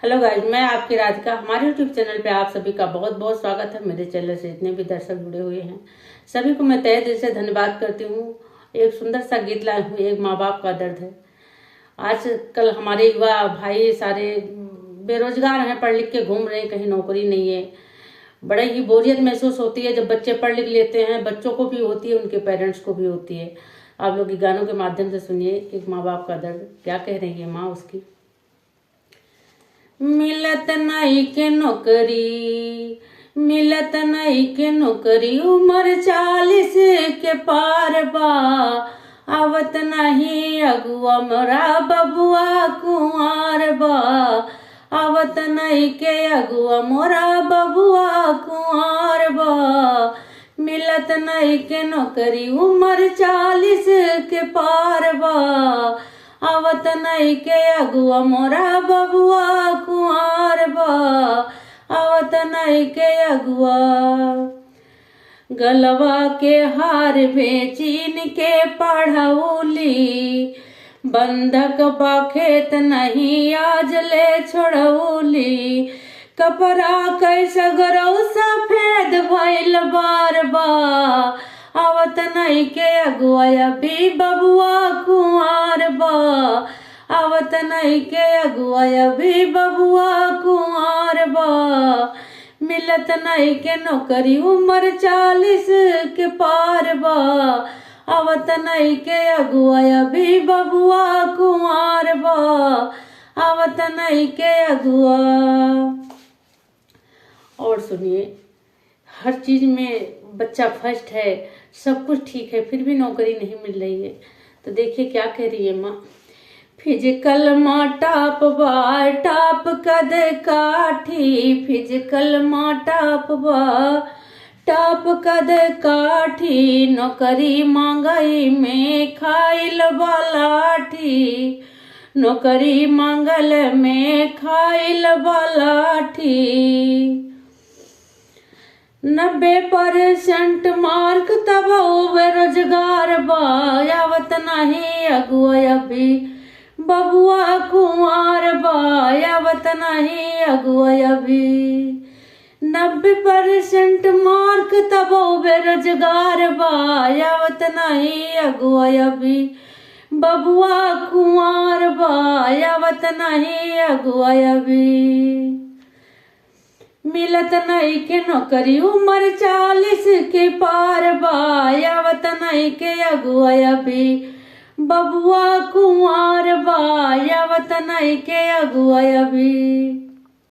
Hello guys, मैं आपकी राधिका। हमारे यूट्यूब चैनल पे आप सभी का बहुत बहुत स्वागत है। मेरे चैनल से जितने भी दर्शक जुड़े हुए हैं सभी को मैं तहे दिल से धन्यवाद करती हूँ। एक सुंदर सा गीत लाई हूँ, एक माँ बाप का दर्द है। आजकल हमारे युवा भाई सारे बेरोजगार हैं, पढ़ लिख के घूम रहे हैं, कहीं नौकरी नहीं है। बड़े ही बोरियत महसूस होती है जब बच्चे पढ़ लिख लेते हैं। बच्चों को भी होती है, उनके पेरेंट्स को भी होती है। आप लोग गानों के माध्यम से सुनिए एक माँ बाप का दर्द, क्या कह रही है माँ उसकी। मिलत नहीं के नौकरी, मिलत नहीं के नौकरी, उम्र 40 के पार बा। आवत नहीं अगुआ मोरा बबुआ कुंवर बा। आवत नहीं के अगुआ मोरा बबुआ कुंवर बा। मिलत नहीं के नौकरी, उम्र 40 के पार बा। आवत नहीं के अगुआ मोरा बबुआ कुंवर बा। आवत नहीं के अगुआ। गलवा के हार बेचीन के पढ़ौली, बंधक बा खेत नहीं आज ले छोड़ौली। कपड़ा कैसा गरौ सफेद भइल बार बा। आवत नहीं के अगुआ अभी बबुआ कुंवर बा। आवत नहीं के अगुआ अभी बबुआ कुंवर बा। मिलत नहीं के नौकरी, उम्र 40 के पार बा। आवत नहीं के अगुआ अभी बबुआ कुंवर बा। आवत नहीं के अगुआ। और सुनिए, हर चीज में बच्चा फर्स्ट है, सब कुछ ठीक है, फिर भी नौकरी नहीं मिल रही है। तो देखिए क्या कह रही है माँ। फिजिकल माँ टाप बा, टाप कद काठी। फिजिकल माँ टाप बा, टाप कद काठी। नौकरी मांगई में खाइल बालाठी। नौकरी मांगल में खाइल बालाठी। 90% मार्क तब बेरोजगार बा। आवत नहीं अगुआ अभी बबुआ कुंवर बा। आवत नहीं अगुआ अभी 90% मार्क तब बेरोजगार बा। आवत नहीं अगुआ अभी बबुआ कुंवर बा। आवत नहीं अगुआ अभी। मिलत नहीं के नौकरी, उम्र 40 के पार बा। आवत नहीं के अगुआ अभी बबुआ कुंवर बा। आवत नहीं के अगुआ अभी।